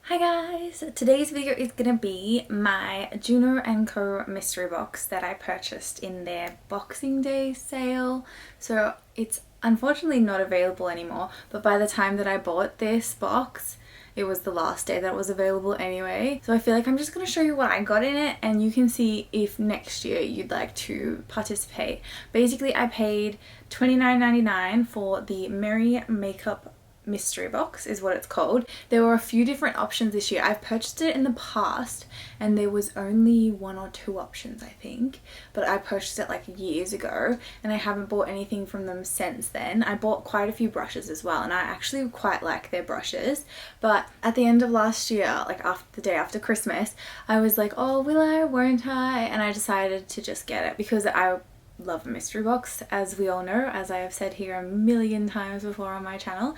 Hi guys! Today's video is going to be my Juno & Co mystery box that I purchased in their Boxing Day sale. So it's unfortunately not available anymore, but by the time that I bought this box, it was the last day that it was available anyway. So I feel like I'm just going to show you what I got in it and you can see if next year you'd like to participate. Basically, I paid $29.99 for the Merry Makeup mystery box is what it's called. There were a few different options this year. I've purchased it in the past and there was only one or two options, I think, but I purchased it like years ago and I haven't bought anything from them since then. I bought quite a few brushes as well and I actually quite like their brushes, but at the end of last year, like after the day after Christmas, I was like, oh, will I, won't I? And I decided to just get it because I love a mystery box, as we all know, as I have said here a million times before on my channel,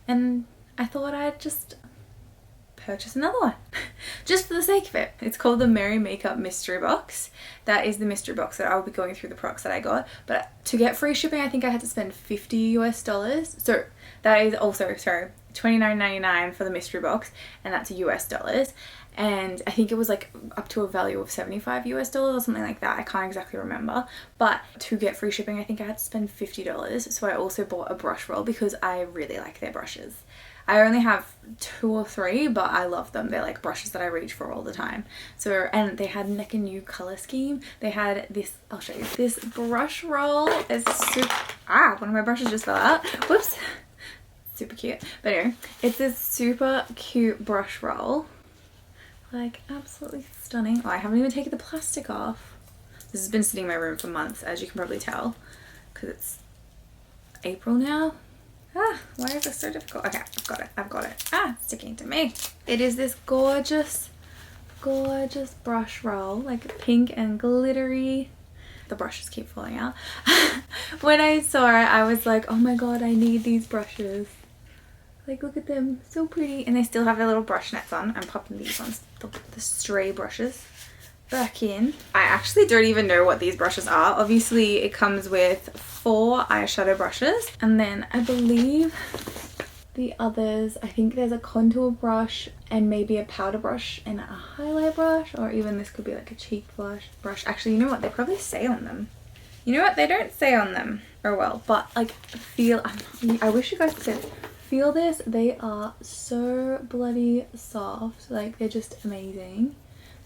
and I thought I'd just purchase another one just for the sake of it. It's called the Merry Makeup mystery box. That is the mystery box that I will be going through the products that I got, but to get free shipping I think I had to spend $50 US, so that is also, sorry, $29.99 for the mystery box, and that's US dollars. And I think it was like up to a value of $75 US or something like that. I can't exactly remember, but to get free shipping I think I had to spend $50. So I also bought a brush roll because I really like their brushes. I only have 2 or 3, but I love them. They're like brushes that I reach for all the time. So, and they had like a new color scheme. They had this, I'll show you, this brush roll is super, one of my brushes just fell out. Whoops. Super cute. But anyway, it's this super cute brush roll. Like absolutely stunning. Oh, I haven't even taken the plastic off. This has been sitting in my room for months, as you can probably tell, because it's April now. Why is this so difficult? Okay, I've got it. It's sticking to me. It is this gorgeous, gorgeous brush roll, like pink and glittery. The brushes keep falling out. When I saw it, I was like, oh my god, I need these brushes. Like, look at them, so pretty. And they still have their little brush nets on. I'm popping these ones, the stray brushes, back in. I actually don't even know what these brushes are. Obviously, it comes with 4 eyeshadow brushes. And then I believe the others, I think there's a contour brush and maybe a powder brush and a highlight brush. Or even this could be like a cheek brush. Actually, you know what? They probably say on them. You know what? They don't say on them. Oh well, but like feel, I wish you guys could feel this. They are so bloody soft, like they're just amazing.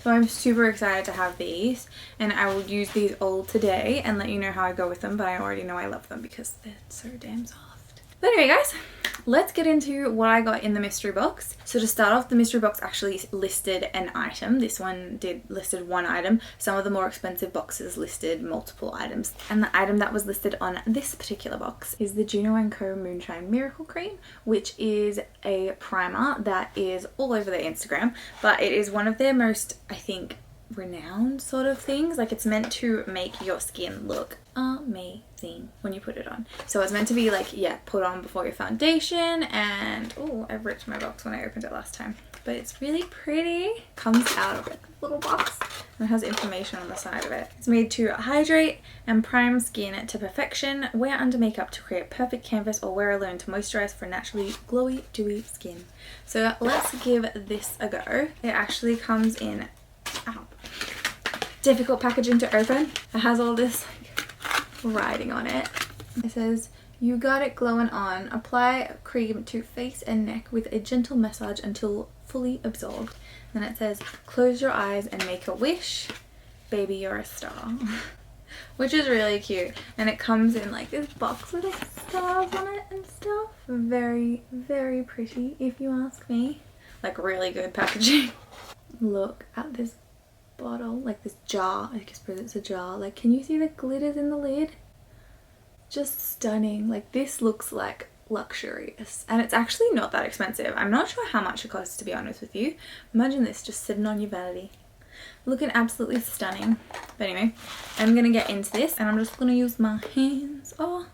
So I'm super excited to have these, and I will use these all today and let you know how I go with them, but I already know I love them because they're so damn soft. But anyway guys, let's get into what I got in the mystery box. So to start off, the mystery box actually listed an item. This one listed one item. Some of the more expensive boxes listed multiple items. And the item that was listed on this particular box is the Juno & Co Moonshine Miracle Cream, which is a primer that is all over their Instagram, but it is one of their most, I think, renowned sort of things. Like, it's meant to make your skin look amazing when you put it on. So it's meant to be like, yeah, put on before your foundation. And oh, I ripped my box when I opened it last time, but it's really pretty. Comes out of like a little box and it has information on the side of it. It's made to hydrate and prime skin to perfection. Wear under makeup to create perfect canvas, or wear alone to moisturize for naturally glowy, dewy skin. So let's give this a go. It actually comes in difficult packaging to open. It has all this writing on it. It says, you got it glowing on. Apply cream to face and neck with a gentle massage until fully absorbed. Then it says, close your eyes and make a wish. Baby, you're a star. Which is really cute. And it comes in like this box with like stars on it and stuff. Very, very pretty if you ask me. Like really good packaging. Look at this bottle, like this jar. I suppose it's a jar. Like, can you see the glitters in the lid? Just stunning. Like, this looks like luxurious, and it's actually not that expensive. I'm not sure how much it costs, to be honest with you. Imagine this just sitting on your vanity, looking absolutely stunning. But anyway, I'm gonna get into this and I'm just gonna use my hands. Oh,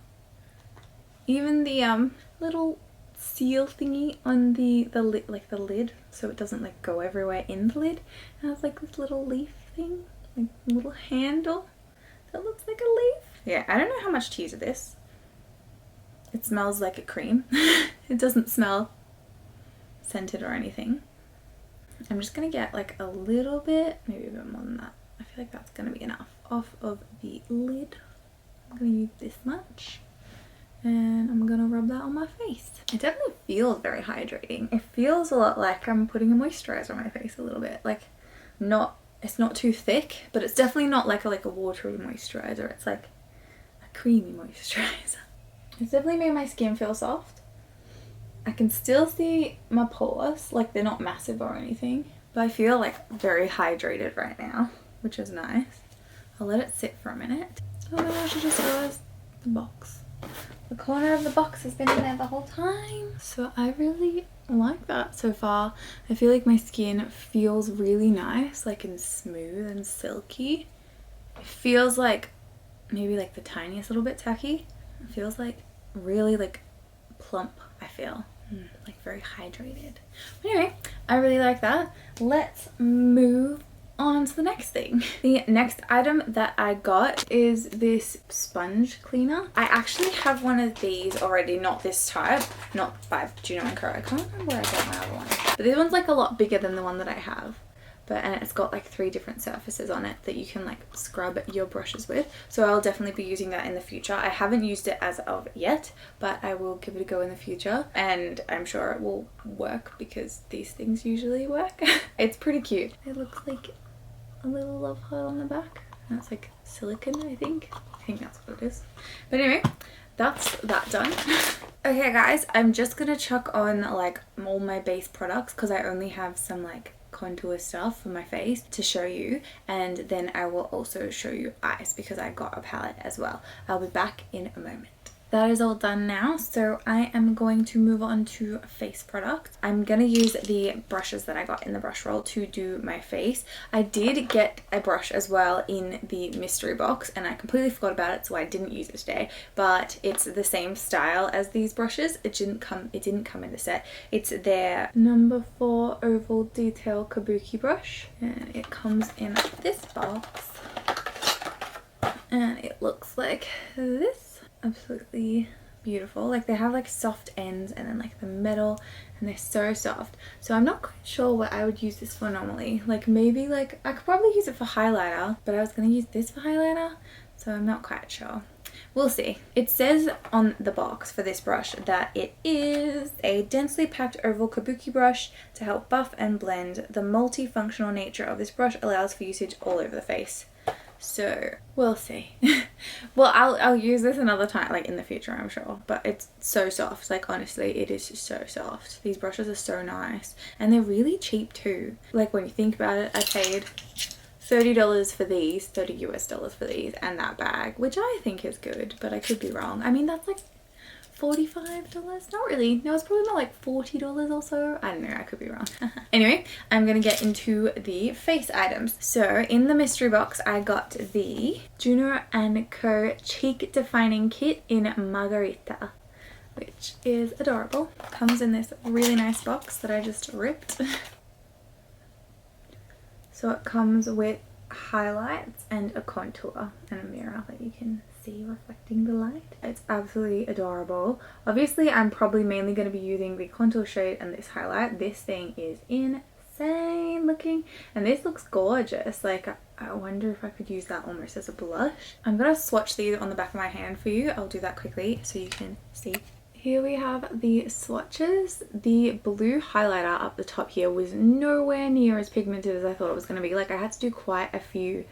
even the little seal thingy on the lid, like the lid, so it doesn't like go everywhere in the lid. It has like this little leaf thing, like a little handle that looks like a leaf. Yeah, I don't know how much to use of this. It smells like a cream. It doesn't smell scented or anything. I'm just gonna get like a little bit, maybe a bit more than that. I feel like that's gonna be enough off of the lid. I'm gonna use this much and I'm gonna rub that on my face. It definitely feels very hydrating. It feels a lot like I'm putting a moisturizer on my face a little bit. Like it's not too thick, but it's definitely not like a watery moisturizer. It's like a creamy moisturizer. It's definitely made my skin feel soft. I can still see my pores, like they're not massive or anything, but I feel like very hydrated right now, which is nice. I'll let it sit for a minute. Oh my gosh, I just realized the box. The corner of the box has been in there the whole time. So I really like that so far. I feel like my skin feels really nice, like and smooth and silky. It feels like maybe like the tiniest little bit tacky. It feels like really like plump, I feel. Like very hydrated. But anyway, I really like that. Let's move on to the next thing. The next item that I got is this sponge cleaner. I actually have one of these already, not this type, not by Juno & Co. I can't remember where I got my other one. But this one's like a lot bigger than the one that I have. And it's got like 3 different surfaces on it that you can like scrub your brushes with. So I'll definitely be using that in the future. I haven't used it as of yet, but I will give it a go in the future. And I'm sure it will work because these things usually work. It's pretty cute. It looks like a little love heart on the back. And it's like silicone, I think. I think that's what it is. But anyway, that's that done. Okay guys, I'm just gonna chuck on like all my base products because I only have some like contour stuff for my face to show you, and then I will also show you eyes because I got a palette as well. I'll be back in a moment. That is all done now, so I am going to move on to face products. I'm going to use the brushes that I got in the brush roll to do my face. I did get a brush as well in the mystery box and I completely forgot about it, so I didn't use it today, but it's the same style as these brushes. It didn't come in the set. It's their number 4 oval detail kabuki brush and it comes in this box and it looks like this. Absolutely beautiful. Like they have like soft ends and then like the metal, and they're so soft. So I'm not quite sure what I would use this for normally. Like maybe like I could probably use it for highlighter, but I was going to use this for highlighter, so I'm not quite sure. We'll see. It says on the box for this brush that it is a densely packed oval kabuki brush to help buff and blend. The multifunctional nature of this brush allows for usage all over the face. So we'll see. Well, I'll use this another time, like in the future, I'm sure, but it's so soft. Like honestly, it is so soft. These brushes are so nice and they're really cheap too. Like when you think about it, I paid $30 for these, $30 US for these and that bag, which I think is good, but I could be wrong. I mean, that's like $45? Not really. No, it's probably more like $40 or so. I don't know, I could be wrong. Anyway, I'm gonna get into the face items. So in the mystery box, I got the Juno & Co. Cheek Defining Kit in Margarita, which is adorable. Comes in this really nice box that I just ripped. So it comes with highlights and a contour and a mirror that you can see reflecting the light. It's absolutely adorable. Obviously I'm probably mainly going to be using the contour shade and this highlight. This thing is insane looking and this looks gorgeous. Like I wonder if I could use that almost as a blush. I'm going to swatch these on the back of my hand for you. I'll do that quickly so you can see. Here we have the swatches. The blue highlighter up the top here was nowhere near as pigmented as I thought it was going to be. Like I had to do quite a few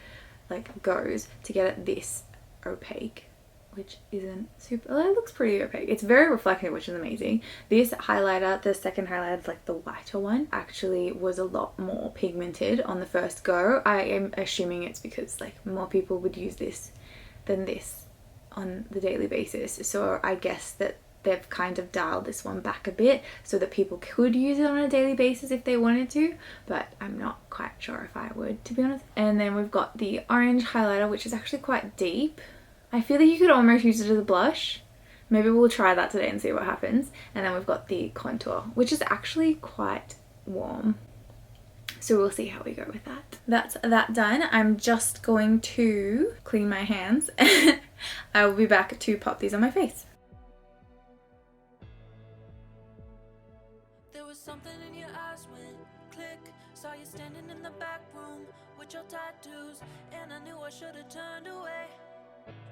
like goes to get it this opaque, which isn't super, well, it looks pretty opaque. It's very reflective, which is amazing. This highlighter, the second highlighter, like the whiter one, actually was a lot more pigmented on the first go. I am assuming it's because like more people would use this than this on the daily basis. So I guess that they've kind of dialed this one back a bit so that people could use it on a daily basis if they wanted to, but I'm not quite sure if I would, to be honest. And then we've got the orange highlighter, which is actually quite deep. I feel that you could almost use it as a blush. Maybe we'll try that today and see what happens. And then we've got the contour, which is actually quite warm. So we'll see how we go with that. That's that done. I'm just going to clean my hands. I will be back to pop these on my face. Something in your eyes went click, saw you standing in the back room with your tattoos, and I knew I should have turned away.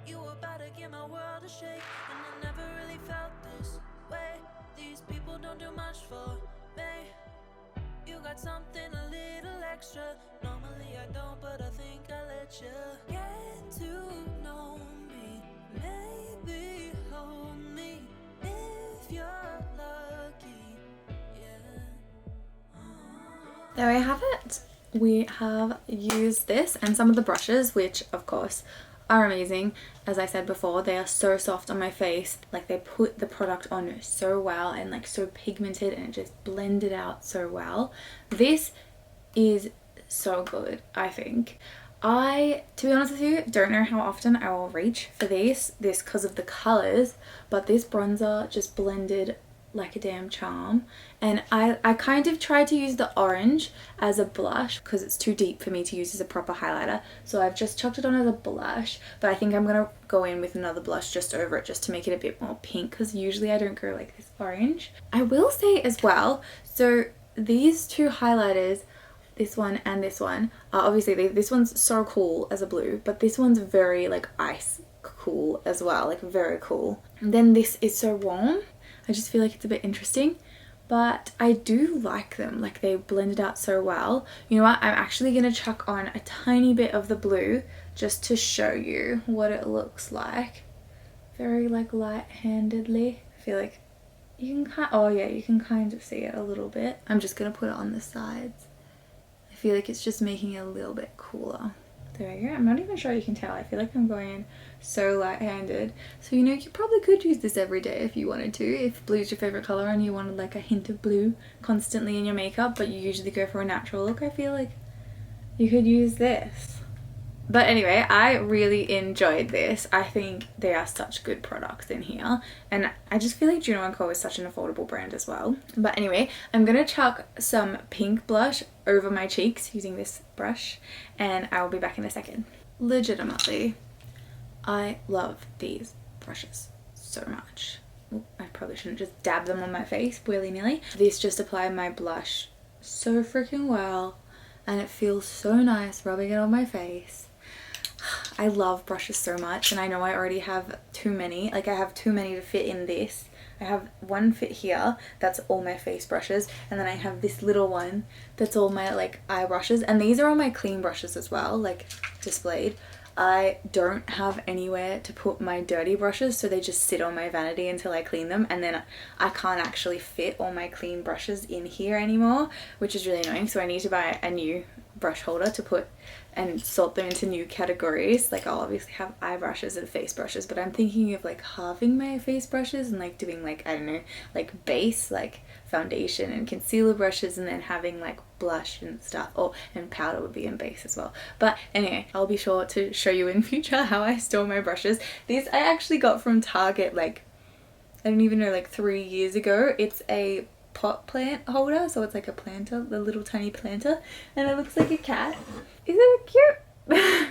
You were about to give my world a shake, and I never really felt this way. These people don't do much for me. You got something a little extra. Normally I don't, but I think I let you get to know me. Maybe hold me if you're lucky. Yeah. There we have it. We have used this and some of the brushes, which of course are amazing. As I said before, they are so soft on my face. Like, they put the product on so well and like so pigmented, and it just blended out so well. This is so good, I think. I, to be honest with you, don't know how often I will reach for this because of the colors, but this bronzer just blended like a damn charm. And I kind of tried to use the orange as a blush because it's too deep for me to use as a proper highlighter, so I've just chucked it on as a blush, but I think I'm gonna go in with another blush just over it just to make it a bit more pink, because usually I don't go like this orange. I will say as well, so these two highlighters, this one and this one, obviously this one's so cool as a blue, but this one's very like ice cool as well, like very cool. And then this is so warm. I just feel like it's a bit interesting, but I do like them. Like, they blended out so well. You know what? I'm actually going to chuck on a tiny bit of the blue just to show you what it looks like. Very like light-handedly. I feel like you can oh yeah, you can kind of see it a little bit. I'm just going to put it on the sides. I feel like it's just making it a little bit cooler. There we go. I'm not even sure you can tell. I feel like I'm going in so light-handed. So, you know, you probably could use this every day if you wanted to. If blue's your favourite colour and you wanted like a hint of blue constantly in your makeup, but you usually go for a natural look, I feel like you could use this. But anyway, I really enjoyed this. I think they are such good products in here, and I just feel like Juno & Co is such an affordable brand as well. But anyway, I'm gonna chuck some pink blush over my cheeks using this brush, and I will be back in a second. Legitimately, I love these brushes so much. Well, I probably shouldn't just dab them on my face willy-nilly. This just applied my blush so freaking well, and it feels so nice rubbing it on my face. I love brushes so much, and I know I already have too many. Like, I have too many to fit in this. I have one fit here that's all my face brushes, and then I have this little one that's all my like eye brushes, and these are all my clean brushes as well, like displayed. I don't have anywhere to put my dirty brushes, so they just sit on my vanity until I clean them, and then I can't actually fit all my clean brushes in here anymore, which is really annoying. So I need to buy a new brush holder to put and sort them into new categories. Like, I'll obviously have eye brushes and face brushes, but I'm thinking of like halving my face brushes and like doing like, I don't know, like base, like foundation and concealer brushes, and then having like blush and stuff, and powder would be in base as well. But anyway, I'll be sure to show you in future how I store my brushes. These I actually got from Target, like, I don't even know, like 3 years ago. It's a pot plant holder, so it's like a planter, the little tiny planter, and it looks like a cat. Isn't it cute?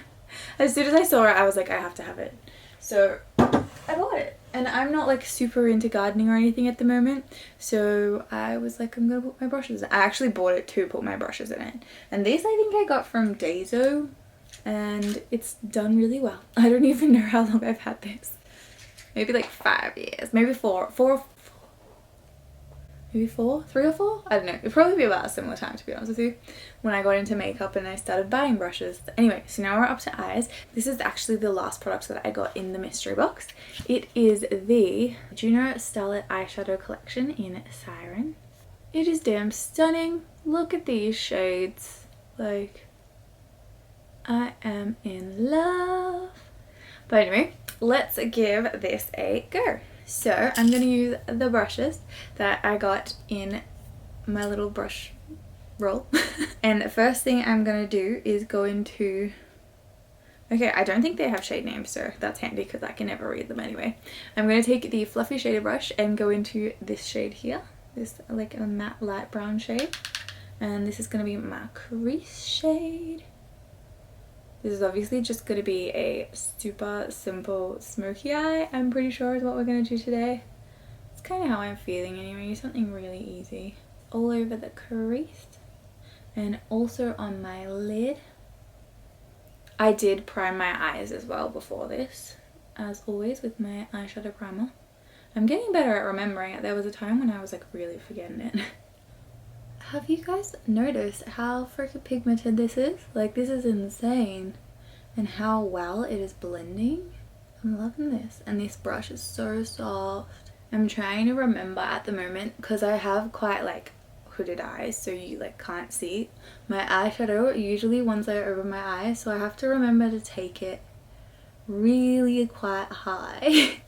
As soon as I saw it, I was like, I have to have it. So I bought it, and I'm not like super into gardening or anything at the moment, so I was like, I'm gonna put my brushes in. I actually bought it to put my brushes in it, and this I think I got from Daiso, and it's done really well. I don't even know how long I've had this. Maybe like 5 years, maybe maybe 3 or 4? I don't know. It'd probably be about a similar time, to be honest with you, when I got into makeup and I started buying brushes. Anyway, so now we're up to eyes. This is actually the last product that I got in the mystery box. It is the Juno Starlit Eyeshadow Collection in Siren. It is damn stunning. Look at these shades. Like, I am in love. But anyway, let's give this a go. So I'm going to use the brushes that I got in my little brush roll. And the first thing I'm going to do is go into... Okay, I don't think they have shade names, so that's handy because I can never read them anyway. I'm going to take the fluffy shader brush and go into this shade here. This like a matte light brown shade. And this is going to be my crease shade. This is obviously just going to be a super simple smoky eye, I'm pretty sure is what we're going to do today. It's kind of how I'm feeling anyway, something really easy. All over the crease. And also on my lid, I did prime my eyes as well before this, as always with my eyeshadow primer. I'm getting better at remembering it. There was a time when I was like really forgetting it. Have you guys noticed how freaking pigmented this is? Like, this is insane. And how well it is blending. I'm loving this. And this brush is so soft. I'm trying to remember at the moment, because I have quite like hooded eyes, so you like can't see my eyeshadow usually once I open my eyes, so I have to remember to take it really quite high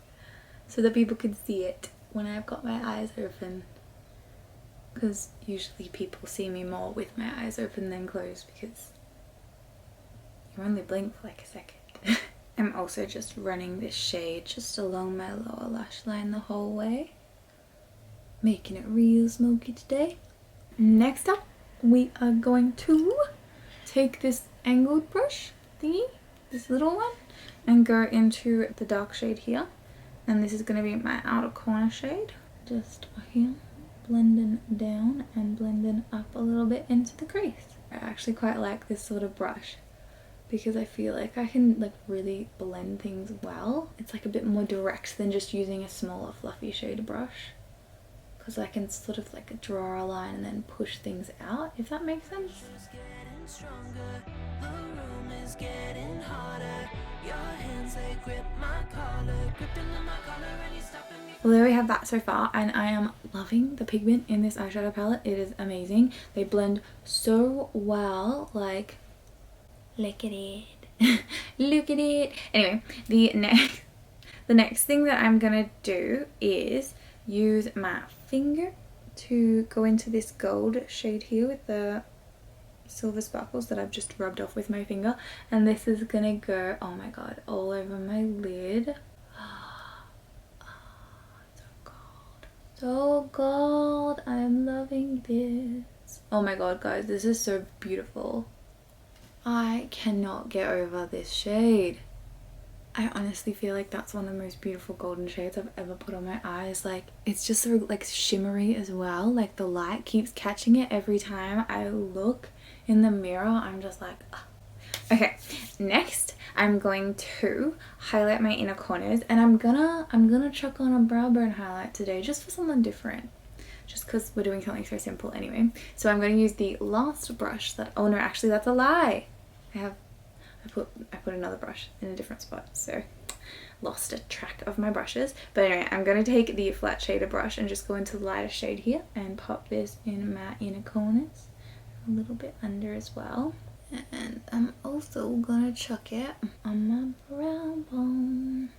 so that people can see it when I've got my eyes open, because usually people see me more with my eyes open than closed because you only blink for like a second. I'm also just running this shade just along my lower lash line the whole way, making it real smoky today. Next up, we are going to take this angled brush thingy, this little one, and go into the dark shade here. And this is going to be my outer corner shade, just here, blending down and blending up a little bit into the crease. I actually quite like this sort of brush because I feel like I can like really blend things well. It's like a bit more direct than just using a smaller fluffy shade brush, because I can sort of like draw a line and then push things out, if that makes sense. Well, there we have that so far, and I am loving the pigment in this eyeshadow palette. It is amazing. They blend so well, like, look at it. Look at it. Anyway, the next thing that I'm gonna do is use my finger to go into this gold shade here with the silver sparkles that I've just rubbed off with my finger, and this is gonna go, oh my god, all over my lid. So gold, so gold. I'm loving this. Oh my god, guys, this is so beautiful. I cannot get over this shade. I honestly feel like that's one of the most beautiful golden shades I've ever put on my eyes. Like, it's just so like shimmery as well. Like, the light keeps catching it every time I look in the mirror. I'm just like, ugh. Okay, next I'm going to highlight my inner corners, and I'm gonna chuck on a brow bone highlight today just for something different, just because we're doing something so simple anyway. So I'm going to use the last brush that, oh no, actually that's a lie. I put another brush in a different spot, so lost a track of my brushes. But anyway, I'm going to take the flat shader brush and just go into the lighter shade here and pop this in my inner corners, a little bit under as well. And I'm also going to chuck it on my brow bone,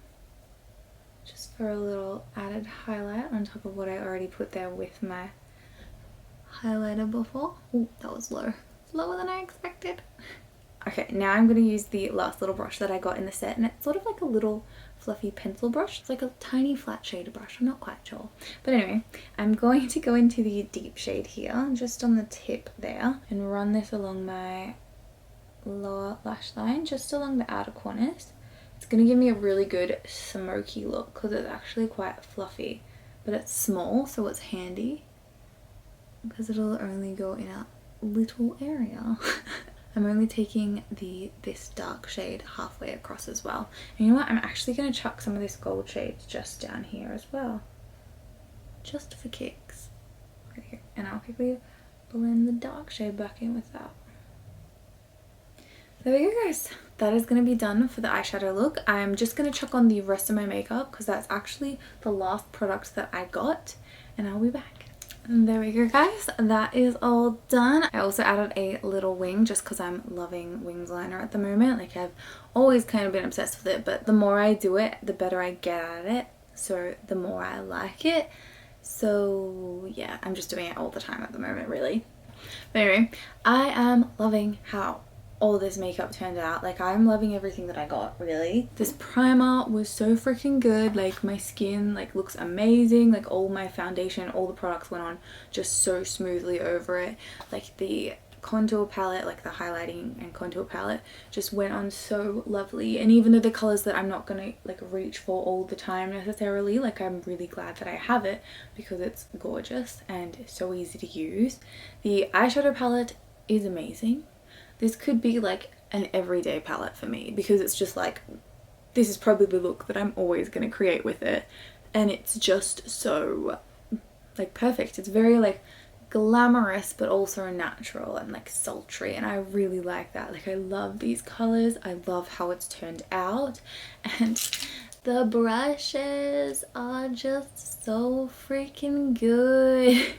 just for a little added highlight on top of what I already put there with my highlighter before. Oh, that was low. Lower than I expected. Okay, now I'm going to use the last little brush that I got in the set, and it's sort of like a little fluffy pencil brush. It's like a tiny flat shader brush, I'm not quite sure. But anyway, I'm going to go into the deep shade here, just on the tip there, and run this along my lower lash line, just along the outer corners. It's going to give me a really good smoky look because it's actually quite fluffy, but it's small, so it's handy because it'll only go in a little area. I'm only taking this dark shade halfway across as well. And you know what? I'm actually going to chuck some of this gold shade just down here as well, just for kicks. Right here. And I'll quickly blend the dark shade back in with that. There we go, guys. That is going to be done for the eyeshadow look. I'm just going to chuck on the rest of my makeup because that's actually the last product that I got, and I'll be back. And there we go, guys, that is all done. I also added a little wing just because I'm loving wings liner at the moment. Like, I've always kind of been obsessed with it, but the more I do it, the better I get at it, so the more I like it. So yeah, I'm just doing it all the time at the moment, really. But anyway, I am loving how all this makeup turned out. Like, I'm loving everything that I got, really. This primer was so freaking good. Like, my skin like looks amazing. Like, all my foundation, all the products went on just so smoothly over it. Like, the contour palette, like the highlighting and contour palette, just went on so lovely. And even though the colors that I'm not gonna like reach for all the time necessarily, like, I'm really glad that I have it because it's gorgeous and so easy to use. The eyeshadow palette is amazing. This could be like an everyday palette for me because it's just like, this is probably the look that I'm always going to create with it, and it's just so like perfect. It's very like glamorous but also natural and like sultry, and I really like that. Like I love these colors, I love how it's turned out, and the brushes are just so freaking good.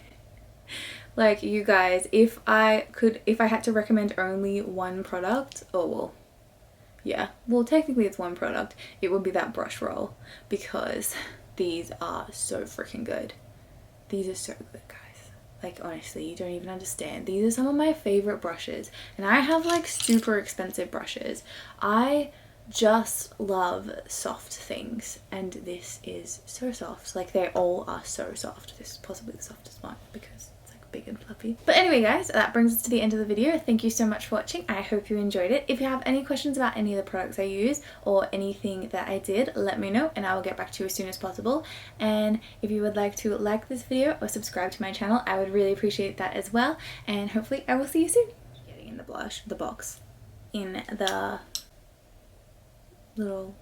Like you guys, if I had to recommend only one product, oh well, yeah, well technically it's one product, it would be that brush roll, because these are so freaking good. These are so good, guys. Like honestly, you don't even understand. These are some of my favorite brushes, and I have like super expensive brushes. I just love soft things, and this is so soft. Like they all are so soft. This is possibly the softest one because big and fluffy. But anyway guys, that brings us to the end of the video. Thank you so much for watching. I hope you enjoyed it. If you have any questions about any of the products I use or anything that I did, let me know and I will get back to you as soon as possible. And if you would like to like this video or subscribe to my channel, I would really appreciate that as well. And hopefully I will see you soon. Getting in the box, in the little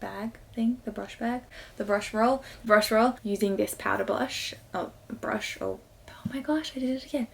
bag thing, the brush bag, the brush roll, using this powder blush, oh my gosh, I did it again.